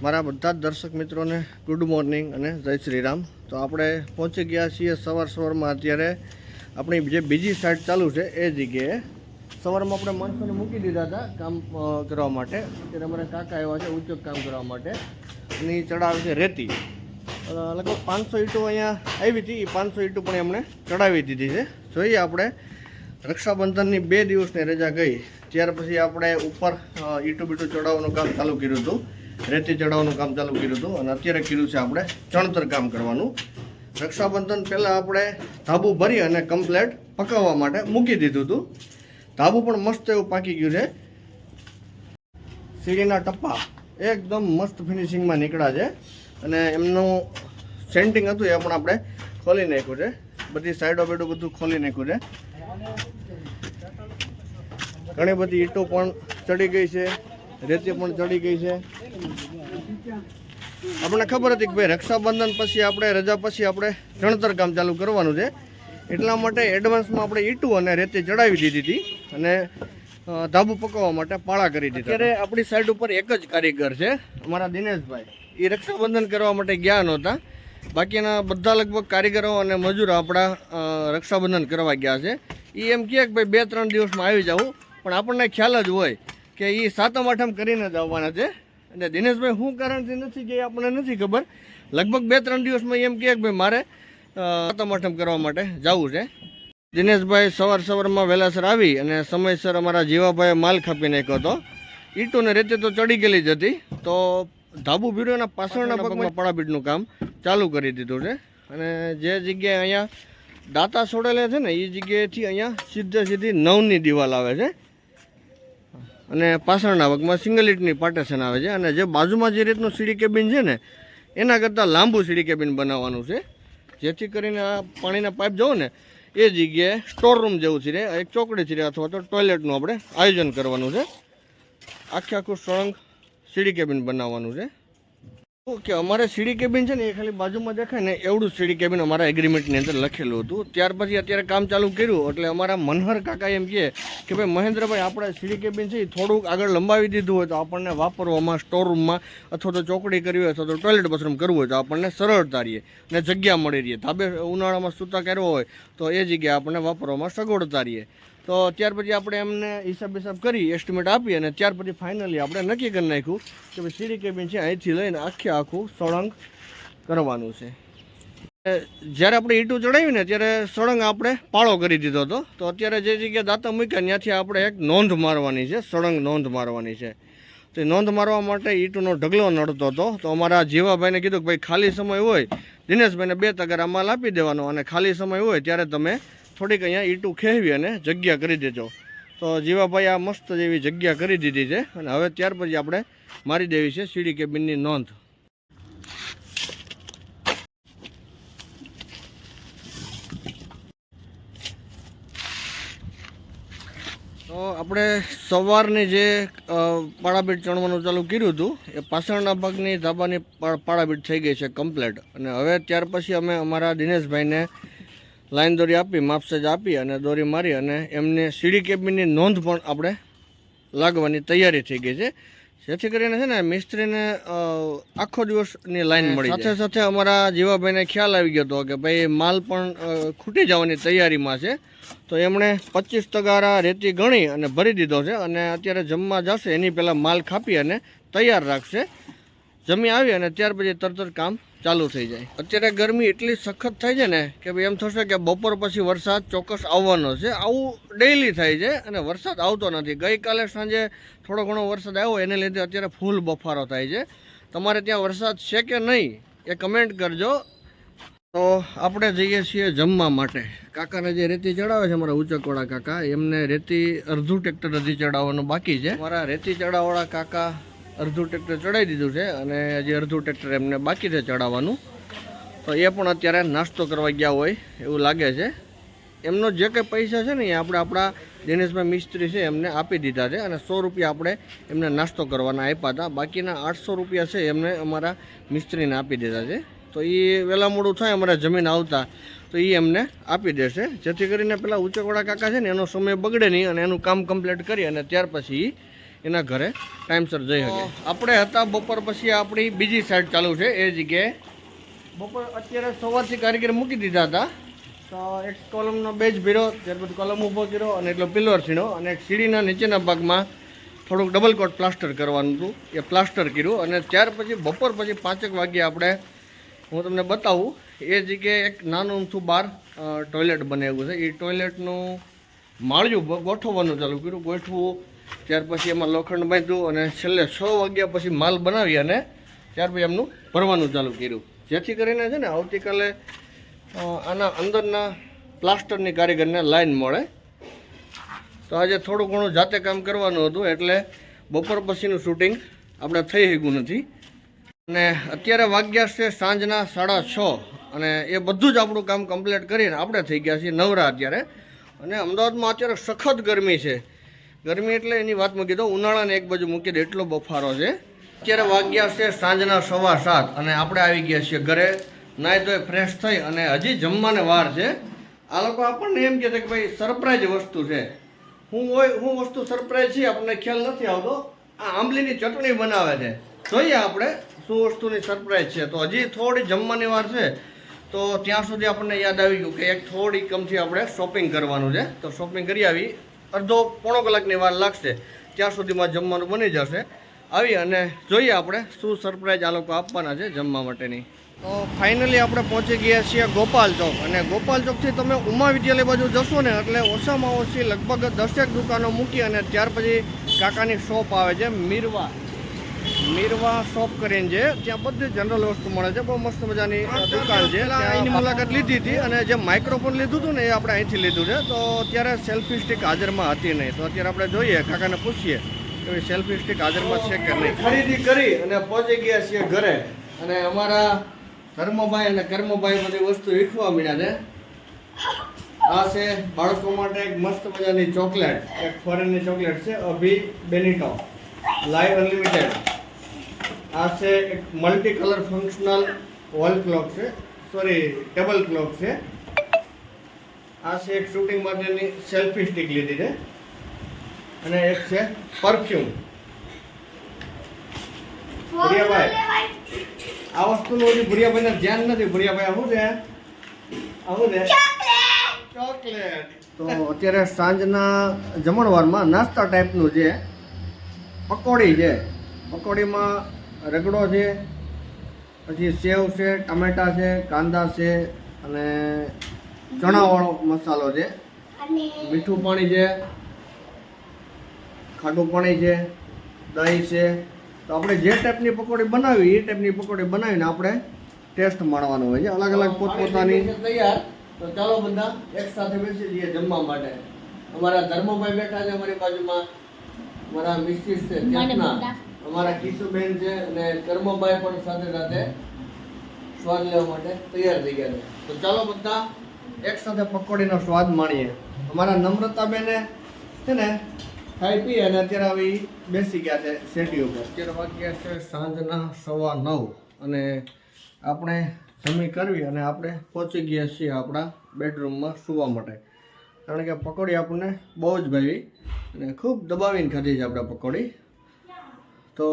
મારા બધા જ દર્શક મિત્રોને ગુડ મોર્નિંગ અને જય શ્રી રામ। તો આપણે પહોંચી ગયા છીએ સવારમાં અત્યારે આપણી જે બીજી સાઈડ ચાલુ છે એ જગ્યાએ। સવારમાં આપણે માણસોને મૂકી દીધા હતા કામ કરવા માટે। અત્યારે અમારા કાકા આવ્યા છે ઉચ્ચક કામ કરવા માટે અને ચડાવે છે રેતી। લગભગ 500 ઈંટો અહીંયા આવી હતી, એ 500 ઈંટો પણ એમણે ચડાવી દીધી છે। જોઈએ આપણે રક્ષાબંધનની 2 દિવસની રજા ગઈ ત્યાર પછી આપણે ઉપર ઈંટો બીટો ચડાવવાનું કામ ચાલુ કર્યું હતું, રેતી ચડાવવાનું કામ ચાલુ કર્યું હતું અને અત્યારે કર્યું છે આપણે ચણતર કામ કરવાનું। રક્ષાબંધન પહેલાં આપણે ધાબુ ભરી અને કમ્પ્લેટ પકાવવા માટે મૂકી દીધું હતું। ધાબુ પણ મસ્ત એવું પાકી ગયું છે। સીડીના ટપ્પા એકદમ મસ્ત ફિનિશિંગમાં નીકળ્યા છે અને એમનું સેન્ટિંગ હતું એ પણ આપણે ખોલી નાખ્યું છે। બધી સાઈડો બેડો બધું ખોલી નાખ્યું છે। ઘણી બધી ઈંટો પણ ચડી ગઈ છે, રેતી પણ ચડી ગઈ છે। આપણને ખબર હતી કે ભાઈ રક્ષાબંધન પછી આપણે રજા પછી આપણે ચણતર કામ ચાલુ કરવાનું છે, એટલા માટે એડવાન્સમાં આપણે ઈંટો અને રેતી ચડાવી દીધી હતી અને ધાબુ પકવવા માટે પાળા કરી દીધા। અત્યારે આપણી સાઈડ ઉપર એક જ કારીગર છે, અમારા દિનેશભાઈ। એ રક્ષાબંધન કરવા માટે ગયા નહોતા, બાકીના બધા લગભગ કારીગરો અને મજૂરો આપણા રક્ષાબંધન કરવા ગયા છે। એ એમ કહે કે ભાઈ 2-3 દિવસમાં આવી જાઉં, પણ આપણને ખ્યાલ જ હોય કે એ 7મ 8મ કરીને જ આવવાના છે અને દિનેશભાઈ શું કારણથી નથી કે આપણને નથી ખબર। લગભગ 2-3 દિવસમાં એમ કહે કે ભાઈ મારે 7મ 8મ કરવા માટે જવું છે। દિનેશભાઈ સવારમાં વહેલાસર આવી અને સમયસર અમારા જીવાભાઈએ માલ ખાપી નાખ્યો હતો। ઈંટો ને રેતી તો ચડી ગયેલી જ હતી, તો ધાબુ ભીરોના પાછળના ભાગમાં પડાપીટનું કામ ચાલુ કરી દીધું છે અને જે જગ્યાએ અહીંયા દાંતા છોડેલા છે ને એ જગ્યાએથી અહીંયા સીધી 9ની દિવાલ આવે છે અને પાછળના ભાગમાં સિંગલ ઈંટની પાર્ટેશન આવે છે અને જે બાજુમાં જે રીતનું સીડી કેબિન છે ને એના કરતાં લાંબુ સીડી કેબિન બનાવવાનું છે, જેથી કરીને આ પાણીના પાઇપ જવું ને એ જગ્યાએ સ્ટોર રૂમ જેવું છે, એક ચોકડી છે અથવા તો ટોયલેટનું આપણે આયોજન કરવાનું છે। આખું સળંગ સીડી કેબિન બનાવવાનું છે। ઓકે, અમારે સીડી કેબિન છે ને એ ખાલી બાજુમાં દેખાય ને એવડું સીડી કેબિન અમારા એગ્રીમેન્ટની અંદર લખેલું હતું। ત્યાર પછી અત્યારે કામ ચાલુ કર્યું એટલે અમારા મનહર કાકા એમ કહે કે ભાઈ મહેન્દ્રભાઈ આપણે સીડી કેબિન છે એ થોડુંક આગળ લંબાવી દીધું હોય તો આપણને વાપરવામાં સ્ટોરરૂમમાં અથવા તો ચોકડી કરવી હોય અથવા તો ટોયલેટ બાથરૂમ કરવું હોય તો આપણને સરળતા રહીએ અને જગ્યા મળી રહીએ। ધાબે ઉનાળામાં સૂતા કર્યો હોય તો એ જગ્યાએ આપણને વાપરવામાં સગવડતા રહીએ। તો ત્યાર પછી આપણે એમને હિસાબ કરી એસ્ટિમેટ આપી અને ત્યાર પછી ફાઇનલી આપણે નક્કી કરી નાખ્યું કે ભાઈ સીડી કેબિન છે અહીંથી લઈને આખું સળંગ કરવાનું છે। જ્યારે આપણે ઈંટું ચડાવીને ત્યારે સળંગ આપણે પાળો કરી દીધો હતો, તો અત્યારે જે જગ્યાએ દાંતા મૂક્યા ત્યાંથી આપણે એક નોંધ મારવાની છે, સળંગ નોંધ મારવાની છે। તો એ નોંધ મારવા માટે ઈંટનો ઢગલો નડતો હતો, તો અમારા જીવાભાઈને કીધું કે ભાઈ ખાલી સમય હોય દિનેશભાઈને 2 તગારા માલ આપી દેવાનો અને ખાલી સમય હોય ત્યારે તમે થોડીક અહીંયા ઈંટું ખેવી અને જગ્યા કરી દેજો। તો જીવાભાઈ આ મસ્ત જેવી જગ્યા કરી દીધી છે અને હવે ત્યાર પછી આપણે મારી દેવી છે સીડી કેબિનની નોંધ। તો આપણે સવારની જે પાળાબીટ ચણવાનું ચાલુ કર્યું હતું એ પાછળના ભાગની ધાબાની પાળાબીટ થઈ ગઈ છે કમ્પ્લેટ અને હવે ત્યાર પછી અમે અમારા દિનેશભાઈને લાઈન દોરી આપી, માપસેજ આપી અને દોરી મારી અને એમને સીડી કેબિનની નોંધ પણ આપણે લાગવાની તૈયારી થઈ ગઈ છે, જેથી કરીને છે ને મિસ્ત્રીને આખો દિવસની લાઈન મળી। સાથે સાથે અમારા જીવાભાઈને ખ્યાલ આવી ગયો હતો કે ભાઈ માલ પણ ખૂટી જવાની તૈયારીમાં છે, તો એમણે 25 તગારા રેતી ગણી અને ભરી દીધો છે અને અત્યારે જમવા જશે એની પહેલાં માલ ખાપી અને તૈયાર રાખશે। જમી આવી અને ત્યાર પછી તરત કામ ચાલુ થઈ જાય। અત્યારે ગરમી એટલી સખત થાય છે ને કે ભાઈ એમ થશે કે બપોર પછી વરસાદ ચોક્કસ આવવાનો છે। આવું ડેઈલી થાય છે અને વરસાદ આવતો નથી। ગઈકાલે સાંજે થોડો ઘણો વરસાદ આવ્યો, એને લીધે અત્યારે ફૂલ બફારો થાય છે। તમારે ત્યાં વરસાદ છે કે નહીં એ કમેન્ટ કરજો। તો આપણે જઈએ છીએ જમવા માટે। કાકાને જે રેતી ચડાવે છે અમારા ઉચકવાળા કાકા, એમને રેતી અડધું ટ્રેક્ટર હજી ચડાવવાનું બાકી છે। અમારા રેતી ચડાવવાળા કાકા અડધું ટ્રેક્ટર ચડાવી દીધું છે અને હજી અડધું ટ્રેક્ટર એમને બાકી છે ચડાવવાનું, તો એ પણ અત્યારે નાસ્તો કરવા ગયા હોય એવું લાગે છે। એમનો જે કંઈ પૈસા છે ને એ આપણે આપણા દિનેશભાઈ મિસ્ત્રી છે એમને આપી દીધા છે અને 100 રૂપિયા આપણે એમને નાસ્તો કરવાના આપ્યા હતા, બાકીના 800 રૂપિયા છે એમને અમારા મિસ્ત્રીને આપી દીધા છે। તો એ વહેલા મોડું થાય અમારે જમીન આવતા તો એ એમને આપી દેશે, જેથી કરીને પેલા ઉચકવાળા કાકા છે ને એનો સમય બગડે નહીં અને એનું કામ કમ્પ્લીટ કરી અને ત્યાર પછી એના ઘરે ટાઈમસર જઈ શકે. આપણે હતા બપોર પછી આપણી બીજી સાઈડ ચાલુ છે એ જગ્યાએ. બપોર અત્યારે સવારથી કારીગર મૂકી દીધા હતા. તો એક કોલમનો બેઝ ભર્યો, ત્યાર પછી કોલમ ઊભો કર્યો અને એટલો પિલર છીણો અને એક સીડીના નીચેના ભાગમાં થોડુંક ડબલ કોટ પ્લાસ્ટર કરવાનું હતું. એ પ્લાસ્ટર કર્યું અને ત્યાર પછી બપોર પછી 5 વાગ્યે આપણે હું તમને બતાવું એ જગ્યાએ એક નાનું અમથું બહાર ટોયલેટ બનાવ્યું છે. એ ટોયલેટનું માળિયું ગોઠવવાનું ચાલુ કર્યું. ગોઠવું ત્યાર પછી એમાં લોખંડ બાંધ્યું અને છેલ્લે 6 વાગ્યા પછી માલ બનાવી અને ત્યાર પછી એમનું ભરવાનું ચાલુ કર્યું. જેથી કરીને છે ને આવતીકાલે આના અંદરના પ્લાસ્ટરની કારીગરને લાઈન મળે. તો આજે થોડું ઘણું જાતે કામ કરવાનું હતું એટલે બપોર પછીનું શૂટિંગ આપણે થઈ શક્યું નથી. અને અત્યારે વાગ્યા છે સાંજના 6:30 અને એ બધું જ આપણું કામ કમ્પ્લીટ કરીને આપણે થઈ ગયા છીએ નવરા અત્યારે. અને અમદાવાદમાં અત્યારે સખત ગરમી છે. ગરમી એટલે એની વાત મૂકી દો, ઉનાળાને એક બાજુ મૂકી દો એટલો બફારો છે. અત્યારે વાગ્યા છે સાંજના 7:15 અને આપણે આવી ગયા છીએ ઘરે. નાહી ધોઈ ફ્રેશ થઈ અને હજી જમવાને વાર છે. આ લોકો આપણને એમ કહે છે કે ભાઈ સરપ્રાઈઝ વસ્તુ છે. હું વસ્તુ સરપ્રાઈઝ છે આપણને ખ્યાલ નથી આવતો. આ આંબલીની ચટણી બનાવે છે. જોઈએ આપણે શું વસ્તુની સરપ્રાઈઝ છે. તો હજી થોડી જમવાની વાર છે. તો ત્યાં સુધી આપણને યાદ આવી ગયું કે એક થોડી કમથી આપણે શોપિંગ કરવાનું છે. તો શોપિંગ કરી આવી, અડધો પોણો કલાકની વાર લાગશે. ત્યાં સુધીમાં જમવાનું બની જશે. આવી અને જોઈએ આપણે શું સરપ્રાઈઝ આ લોકો આપવાના છે જમવા માટેની. તો ફાઇનલી આપણે પહોંચી ગયા છીએ ગોપાલ ચોક. અને ગોપાલ ચોકથી તમે ઉમા વિદ્યાલય બાજુ જશો ને એટલે ઓછામાં ઓછી લગભગ 10 દુકાનો મૂકી અને ત્યાર પછી કાકાની શોપ આવે છે મીરવા શોપ કરીને છે. ત્યાં બધી જનરલ વસ્તુ મળે છે. બહુ મસ્ત મજાની દુકાન છે. એની મુલાકાત લીધી હતી અને જે માઇક્રોફોન લીધું હતું ને એ આપણે અહીંથી લીધું છે. તો અત્યારે સેલ્ફી સ્ટિક હાજરમાં હતી નહીં. તો અત્યારે આપણે જોઈએ, કાકાને પૂછીએ કે સેલ્ફી સ્ટિક હાજરમાં છે કે નહીં. ખરીદી કરી અને પહોંચી ગયા છીએ ઘરે. અને અમારા ધર્મભાઈ અને કર્મભાઈ બધી વસ્તુ શીખવા મળ્યા છે. આ છે બાળકો માટે એક મસ્ત મજાની ચોકલેટ, એક ફોરેનની ચોકલેટ છે અભી બેનિટો લાઈવ અનલિમિટેડ. આ છે એક multi colour functional wall clock છે, સોરી ટેબલ ક્લોક છે. આ છે એક શૂટિંગ માટેની સેલ્ફી સ્ટિક લીધી છે. અને એક છે પરફ્યુમ. ભુરિયાભાઈ આ વસ્તુનું હજી ભુરિયાભાઈને ધ્યાન નથી. ભુરિયાભાઈ આવું છે ચોકલેટ. તો અત્યારે સાંજના જમણવારમાં નાસ્તા ટાઈપનું છે પકોડી છે. પકોડીમાં રગડો છે, પછી સેવ છે, ટમેટા છે, કાંદા છે અને ચણાવાળો મસાલો છે, મીઠું પાણી છે, ખાટું પાણી છે, દહીં છે. તો આપણે જે ટાઈપની પકોડી બનાવી એ ટાઈપની પકોડી બનાવીને આપણે ટેસ્ટ માણવાનો હોય છે. અલગ અલગ પોતપોતાની તૈયાર. તો ચાલો બધા એક સાથે બેસી જઈએ જમવા માટે. અમારા ધર્મભાઈ બેઠા છે અમારી બાજુમાં, અમારા મિસિસ છે ચેતના, અમારા કિશુબેન છે અને કર્મભાઈ પણ સાથે સાથે સ્વાદ લેવા માટે તૈયાર થઈ ગયા છે. તો ચાલો બધા એક સાથે પકોડીનો સ્વાદ માણીએ. અમારા નમ્રતાબેને છે ને ખાઈ પી અને અત્યારે આવી બેસી ગયા છે સેટી ઉપર. અત્યારે વાગ્યા છે સાંજના 9:15 અને આપણે જમી કરવી અને આપણે પહોંચી ગયા છીએ આપણા બેડરૂમમાં સૂવા માટે. કારણ કે પકોડી આપણને બહુ જ ભાવી અને ખૂબ દબાવીને ખાધી છે આપણે પકોડી. તો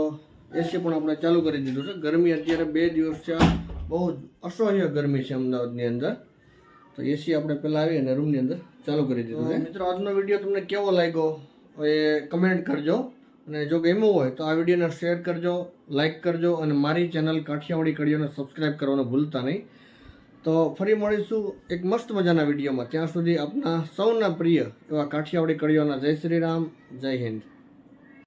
એસી પણ આપણે ચાલુ કરી દીધું છે. ગરમી અત્યારે 2 દિવસ છે, બહુ જ અસહ્ય ગરમી છે અમદાવાદની અંદર. તો એસી આપણે પહેલાં આવી અને રૂમની અંદર ચાલુ કરી દીધું છે. મિત્રો આજનો વિડીયો તમને કેવો લાગ્યો એ કમેન્ટ કરજો. અને જો ગમ્યું હોય તો આ વિડીયોને શેર કરજો, લાઇક કરજો અને મારી ચેનલ કાઠિયાવાડી કડીઓને સબસ્ક્રાઈબ કરવાનું ભૂલતા નહીં. તો ફરી મળીશું એક મસ્ત મજાના વિડીયોમાં. ત્યાં સુધી આપના સૌના પ્રિય એવા કાઠિયાવાડી કડીઓના જય શ્રી રામ, જય હિન્દ.